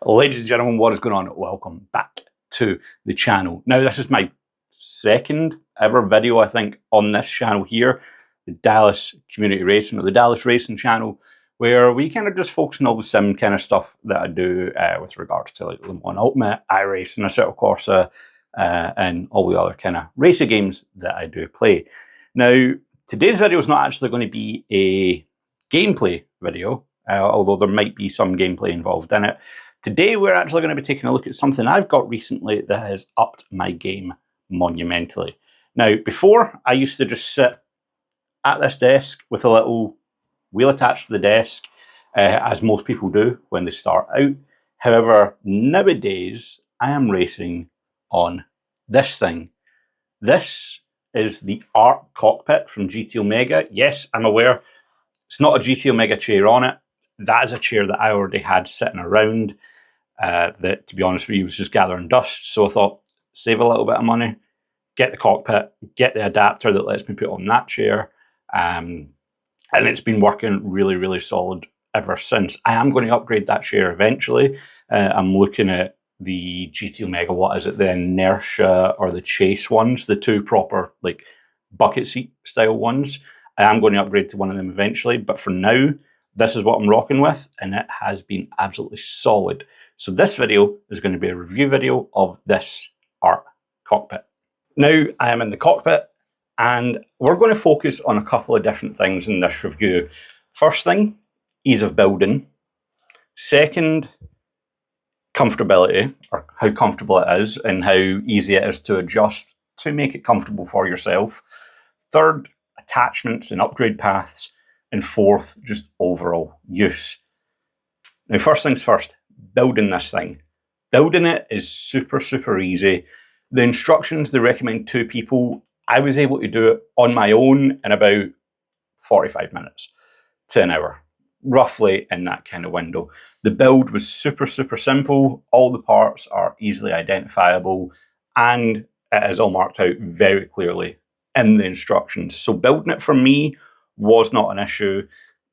Ladies and gentlemen, what is going on? Welcome back to the channel. Now, this is my second ever video, I think, on this channel here, the Dallas Community Racing, or the Dallas Racing channel, where we kind of just focus on all the sim kind of stuff that I do with regards to like Le Mans Ultimate, iRacing, Assetto Corsa, and all the other kind of racer games that I do play. Now, today's video is not actually going to be a gameplay video, although there might be some gameplay involved in it. Today, we're actually going to be taking a look at something I've got recently that has upped my game monumentally. Now, before, I used to just sit at this desk with a little wheel attached to the desk, as most people do when they start out. However, nowadays, I am racing on this thing. This is the ARC Cockpit from GT Omega. Yes, I'm aware it's not a GT Omega chair on it. That is a chair that I already had sitting around. That, to be honest with you, was just gathering dust. So I thought, save a little bit of money, get the cockpit, get the adapter that lets me put on that chair. And it's been working really, really solid ever since. I am going to upgrade that chair eventually. I'm looking at the GT Omega, what is it, the Inertia or the Chase ones, the two proper like bucket seat style ones. I am going to upgrade to one of them eventually, but for now, this is what I'm rocking with, and it has been absolutely solid. So this video is going to be a review video of this ARC Cockpit. Now, I am in the cockpit, and we're going to focus on a couple of different things in this review. First thing, ease of building. Second, comfortability, or how comfortable it is and how easy it is to adjust to make it comfortable for yourself. Third, attachments and upgrade paths. And fourth, just overall use. Now, first things first, building this thing. Building it is super, super easy. The instructions, they recommend 2 people. I was able to do it on my own in about 45 minutes to an hour, roughly in that kind of window. The build was super, super simple. All the parts are easily identifiable, and it is all marked out very clearly in the instructions. So building it for me was not an issue.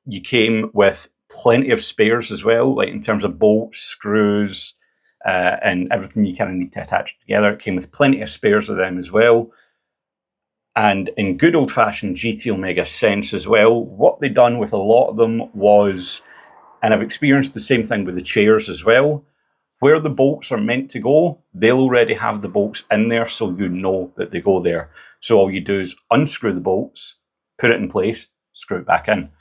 You came with plenty of spares as well, like in terms of bolts, screws, and everything you kind of need to attach it together. It came with plenty of spares of them as well. And in good old-fashioned GT Omega sense as well, what they done with a lot of them was, and I've experienced the same thing with the chairs as well, where the bolts are meant to go, they'll already have the bolts in there, so you know that they go there. So all you do is unscrew the bolts, put it in place, screw it back in.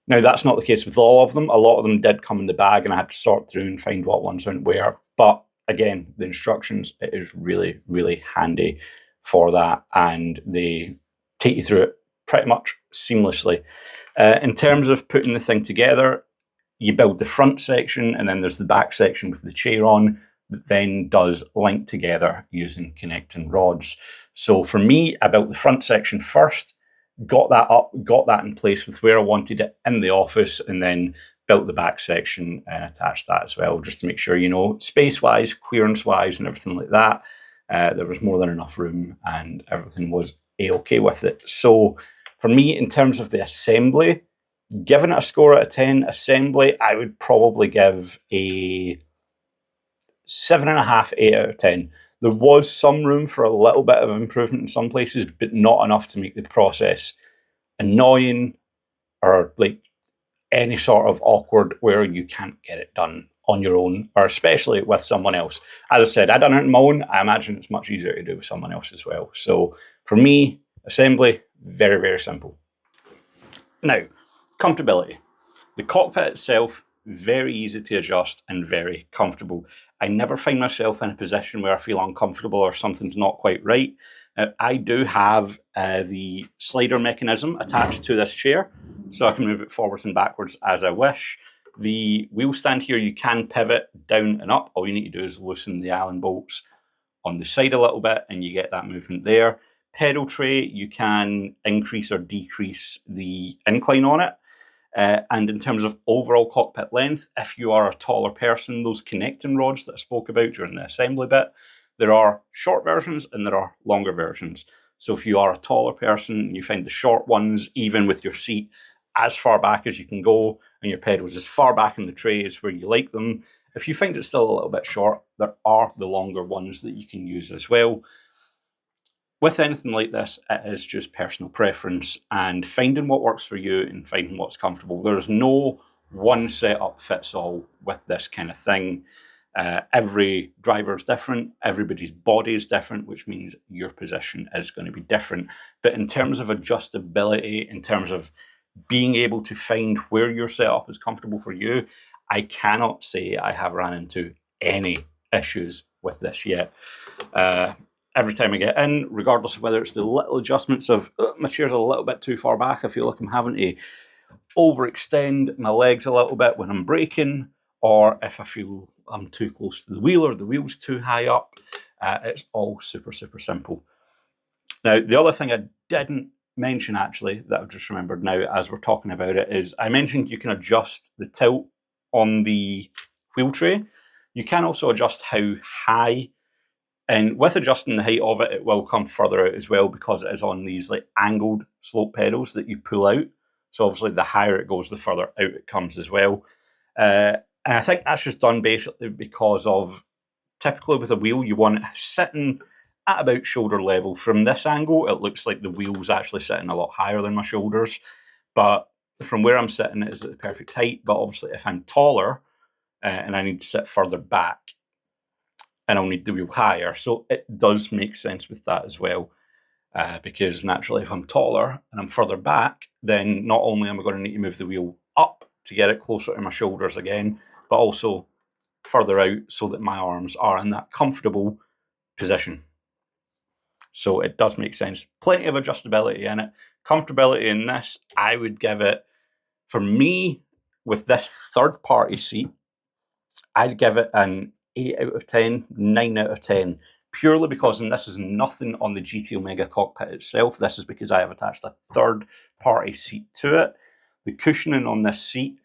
Now, that's not the case with all of them. A lot of them did come in the bag, and I had to sort through and find what ones went where. But again, the instructions, it is really, really handy for that, and they take you through it pretty much seamlessly. In terms of putting the thing together, you build the front section, and then there's the back section with the chair on that then does link together using connecting rods. So for me, I built the front section first, got that up, got that in place with where I wanted it in the office, and then built the back section and attached that as well, just to make sure, you know, space-wise, clearance-wise, and everything like that, there was more than enough room and everything was a-okay with it. So for me, in terms of the assembly, giving it a score out of 10, assembly, I would probably give a 7.5, 8 out of 10. There was some room for a little bit of improvement in some places, but not enough to make the process annoying or like any sort of awkward where you can't get it done on your own, or especially with someone else. As I said, I done it on my own. I imagine it's much easier to do with someone else as well. So for me, assembly, very, very simple. Now, comfortability. The cockpit itself, very easy to adjust and very comfortable. I never find myself in a position where I feel uncomfortable or something's not quite right. I do have the slider mechanism attached to this chair, so I can move it forwards and backwards as I wish. The wheel stand here, you can pivot down and up. All you need to do is loosen the Allen bolts on the side a little bit, and you get that movement there. Pedal tray, you can increase or decrease the incline on it. And in terms of overall cockpit length, if you are a taller person, those connecting rods that I spoke about during the assembly bit, there are short versions and there are longer versions. So if you are a taller person, you find the short ones, even with your seat as far back as you can go, and your pedals as far back in the tray as where you like them, If you find it still a little bit short, there are the longer ones that you can use as well. With anything like this, it is just personal preference and finding what works for you and finding what's comfortable. There's no one setup fits all with this kind of thing. Every driver is different, everybody's body is different, which means your position is going to be different. But in terms of adjustability, in terms of being able to find where your setup is comfortable for you, I cannot say I have run into any issues with this yet. Every time I get in, regardless of whether it's the little adjustments of my chair's a little bit too far back, I feel like I'm having to overextend my legs a little bit when I'm braking, or if I feel I'm too close to the wheel or the wheel's too high up, it's all super, super simple. Now, the other thing I didn't mention actually, that I've just remembered now as we're talking about it, is I mentioned you can adjust the tilt on the wheel tray. You can also adjust how high, and with adjusting the height of it, it will come further out as well because it is on these like angled slope pedals that you pull out. So obviously the higher it goes, the further out it comes as well. And I think that's just done basically because of, typically with a wheel, you want it sitting at about shoulder level. From this angle, it looks like the wheel's actually sitting a lot higher than my shoulders. But from where I'm sitting, it is at the perfect height. But obviously if I'm taller and I need to sit further back, and I'll need the wheel higher. So it does make sense with that as well. Because naturally, if I'm taller and I'm further back, then not only am I going to need to move the wheel up to get it closer to my shoulders again, but also further out so that my arms are in that comfortable position. So it does make sense. Plenty of adjustability in it. Comfortability in this, I would give it, for me, with this third-party seat, I'd give it an 8 out of 10, 9 out of 10, purely because, and this is nothing on the GT Omega cockpit itself, this is because I have attached a third-party seat to it. The cushioning on this seat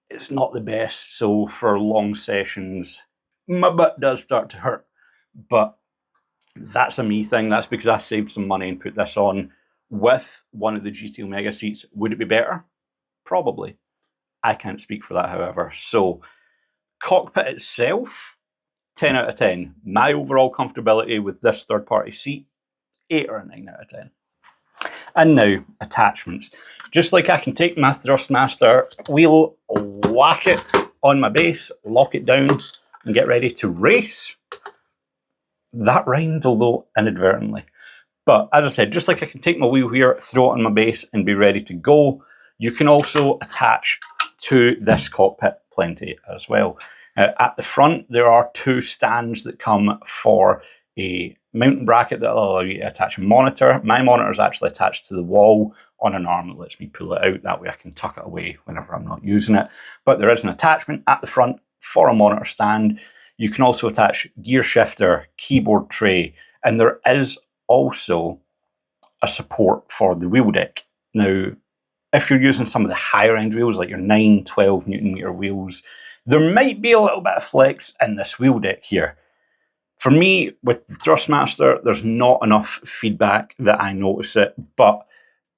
is not the best, so for long sessions, my butt does start to hurt. But that's a me thing. That's because I saved some money and put this on with one of the GT Omega seats. Would it be better? Probably. I can't speak for that, however. So, cockpit itself, 10 out of 10. My overall comfortability with this third-party seat, 8 or a 9 out of 10. And now, attachments. Just like I can take my Thrustmaster wheel, whack it on my base, lock it down, and get ready to race. That rhymed, although inadvertently. But as I said, just like I can take my wheel here, throw it on my base, and be ready to go, you can also attach to this cockpit plenty as well. At the front, there are 2 stands that come for a mounting bracket that will allow you to attach a monitor. My monitor is actually attached to the wall on an arm that lets me pull it out. That way I can tuck it away whenever I'm not using it. But there is an attachment at the front for a monitor stand. You can also attach gear shifter, keyboard tray, and there is also a support for the wheel deck. Now, if you're using some of the higher end wheels, like your 9, 12 Newton meter wheels, there might be a little bit of flex in this wheel deck here. For me, with the Thrustmaster, there's not enough feedback that I notice it, but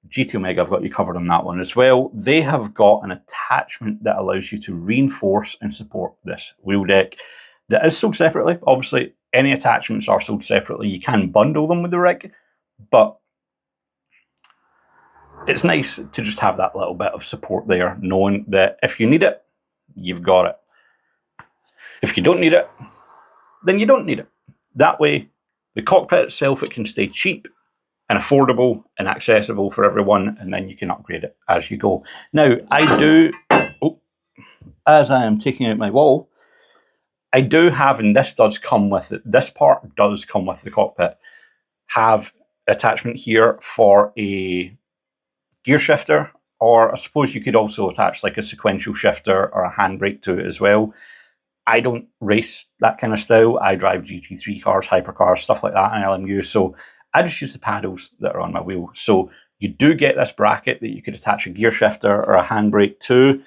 GT Omega have got you covered on that one as well. They have got an attachment that allows you to reinforce and support this wheel deck that is sold separately. Obviously, any attachments are sold separately. You can bundle them with the rig, but it's nice to just have that little bit of support there, knowing that if you need it, you've got it. If you don't need it, then you don't need it. That way, the cockpit itself, it can stay cheap and affordable and accessible for everyone, and then you can upgrade it as you go. Now, I do, as I am taking out my wall, I do have, and this does come with it, this part does come with the cockpit, have attachment here for a gear shifter, or I suppose you could also attach like a sequential shifter or a handbrake to it as well. I don't race that kind of style. I drive GT3 cars, hypercars, stuff like that in LMU, so I just use the paddles that are on my wheel. So you do get this bracket that you could attach a gear shifter or a handbrake to,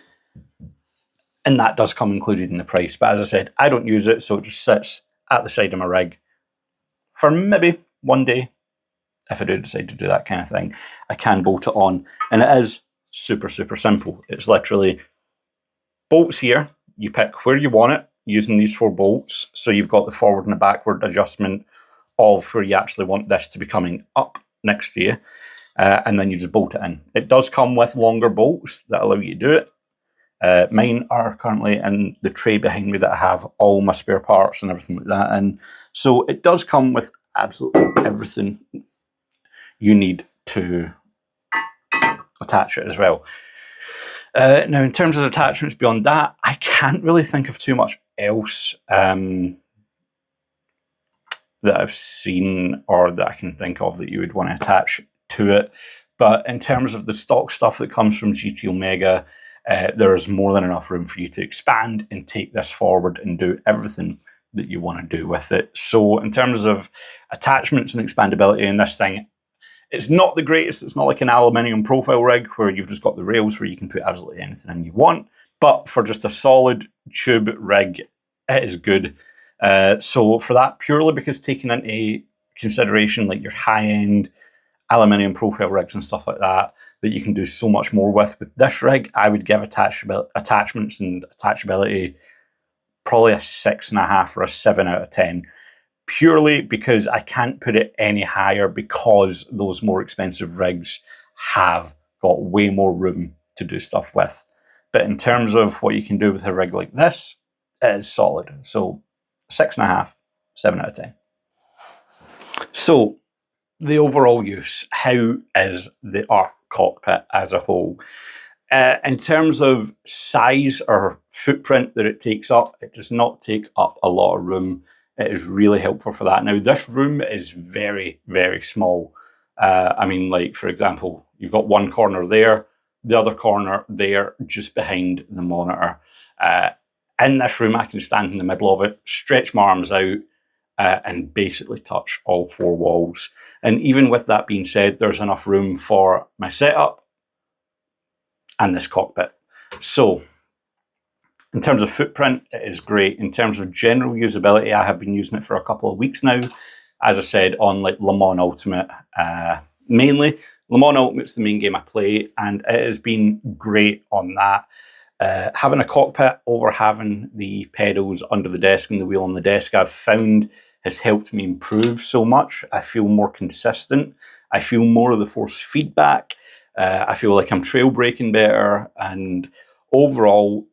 and that does come included in the price. But as I said, I don't use it, so it just sits at the side of my rig for maybe one day. If I do decide to do that kind of thing, I can bolt it on. And it is super, super simple. It's literally bolts here. you pick where you want it using these 4 bolts. So you've got the forward and the backward adjustment of where you actually want this to be coming up next to you. And then you just bolt it in. It does come with longer bolts that allow you to do it. Mine are currently in the tray behind me that I have all my spare parts and everything like that in. So it does come with absolutely everything you need to attach it as well. Now, in terms of attachments beyond that, I can't really think of too much else that I've seen or that I can think of that you would want to attach to it. But in terms of the stock stuff that comes from GT Omega, there's more than enough room for you to expand and take this forward and do everything that you want to do with it. So in terms of attachments and expandability in this thing, it's not the greatest. It's not like an aluminium profile rig where you've just got the rails where you can put absolutely anything in you want. But for just a solid tube rig, it is good. So for that, purely because taking into consideration like your high-end aluminium profile rigs and stuff like that you can do so much more with this rig, I would give attachments and attachability probably a 6.5 or a 7 out of 10. Purely because I can't put it any higher because those more expensive rigs have got way more room to do stuff with. But in terms of what you can do with a rig like this, it is solid. So 6.5, 7 out of 10. So the overall use, how is the ARC cockpit as a whole? In terms of size or footprint that it takes up, it does not take up a lot of room. It is really helpful for that. Now, this room is very, very small. I mean, like, for example, you've got one corner there, the other corner there, just behind the monitor. In this room, I can stand in the middle of it, stretch my arms out, and basically touch all 4 walls. And even with that being said, there's enough room for my setup and this cockpit. So in terms of footprint, it is great. In terms of general usability, I have been using it for a couple of weeks now. As I said, on like Le Mans Ultimate, mainly. Le Mans Ultimate's the main game I play, and it has been great on that. Having a cockpit over having the pedals under the desk and the wheel on the desk, I've found has helped me improve so much. I feel more consistent. I feel more of the force feedback. I feel like I'm trail braking better. And overall,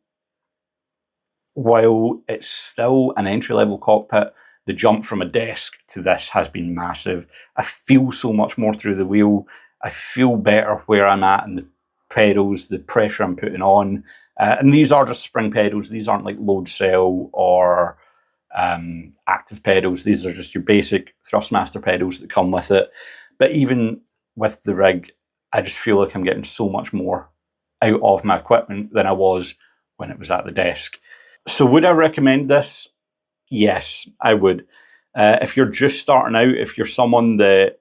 while it's still an entry-level cockpit, the jump from a desk to this has been massive. I feel so much more through the wheel. I feel better where I'm at in the pedals, the pressure I'm putting on. And these are just spring pedals. These aren't like load cell or active pedals. These are just your basic Thrustmaster pedals that come with it. But even with the rig, I just feel like I'm getting so much more out of my equipment than I was when it was at the desk. So would I recommend this? Yes, I would. If you're just starting out, if you're someone that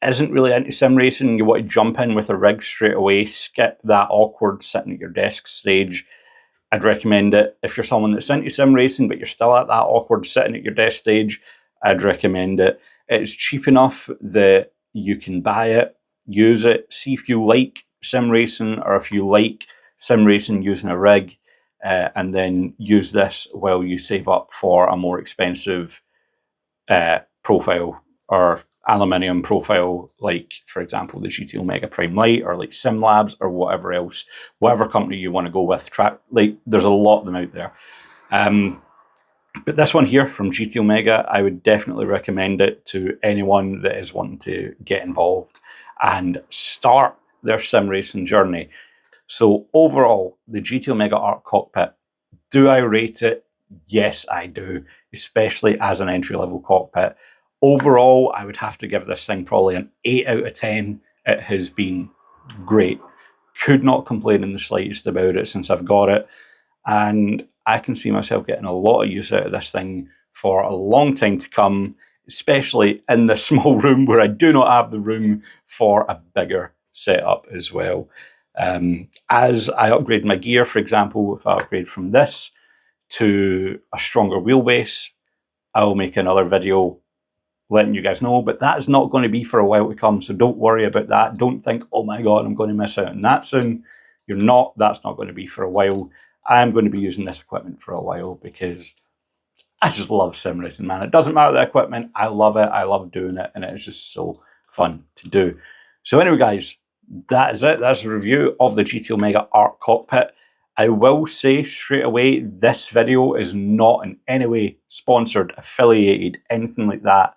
isn't really into sim racing and you want to jump in with a rig straight away, skip that awkward sitting at your desk stage, I'd recommend it. If you're someone that's into sim racing but you're still at that awkward sitting at your desk stage, I'd recommend it. It's cheap enough that you can buy it, use it, see if you like sim racing or if you like sim racing using a rig, and then use this while you save up for a more expensive profile or aluminium profile, like, for example, the GT Omega Prime Light or like SimLabs or whatever else, whatever company you want to go with. There's a lot of them out there. But this one here from GT Omega, I would definitely recommend it to anyone that is wanting to get involved and start their sim racing journey. So overall, the GT Omega ARC cockpit, do I rate it? Yes, I do, especially as an entry-level cockpit. Overall, I would have to give this thing probably an 8 out of 10. It has been great. Could not complain in the slightest about it since I've got it. And I can see myself getting a lot of use out of this thing for a long time to come, especially in this small room where I do not have the room for a bigger setup as well. As I upgrade my gear, for example, if I upgrade from this to a stronger wheelbase, I will make another video letting you guys know, but that is not going to be for a while to come, so don't worry about that. Don't think, oh my god, I'm going to miss out on that soon. You're not. That's not going to be for a while. I'm going to be using this equipment for a while because I just love sim racing, man. It doesn't matter the equipment. I love it. I love doing it. And it's just so fun to do. So anyway, guys, that is it. That's a review of the GT Omega Arc Cockpit. I will say straight away, this video is not in any way sponsored, affiliated, anything like that.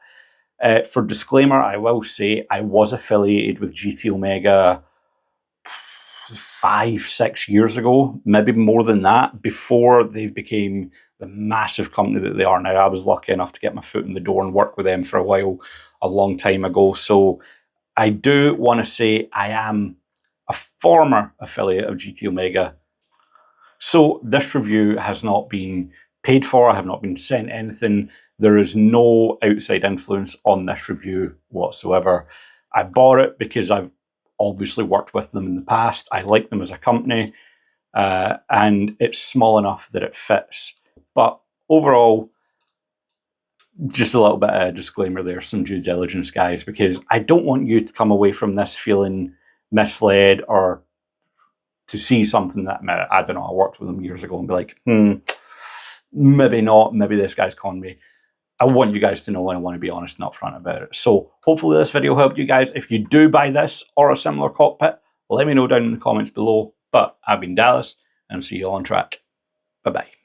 For disclaimer, I will say I was affiliated with GT Omega 5-6 years ago, maybe more than that, before they became the massive company that they are now. I was lucky enough to get my foot in the door and work with them for a while, a long time ago. So I do want to say I am a former affiliate of GT Omega. So this review has not been paid for. I have not been sent anything. There is no outside influence on this review whatsoever. I bought it because I've obviously worked with them in the past. I like them as a company, and it's small enough that it fits. But overall, just a little bit of a disclaimer there, some due diligence, guys, because I don't want you to come away from this feeling misled or to see something that, I don't know, I worked with them years ago and be like, maybe not, maybe this guy's conned me. I want you guys to know and I want to be honest and upfront about it. So hopefully this video helped you guys. If you do buy this or a similar cockpit, let me know down in the comments below. But I've been Dallas and I'll see you all on track. Bye-bye.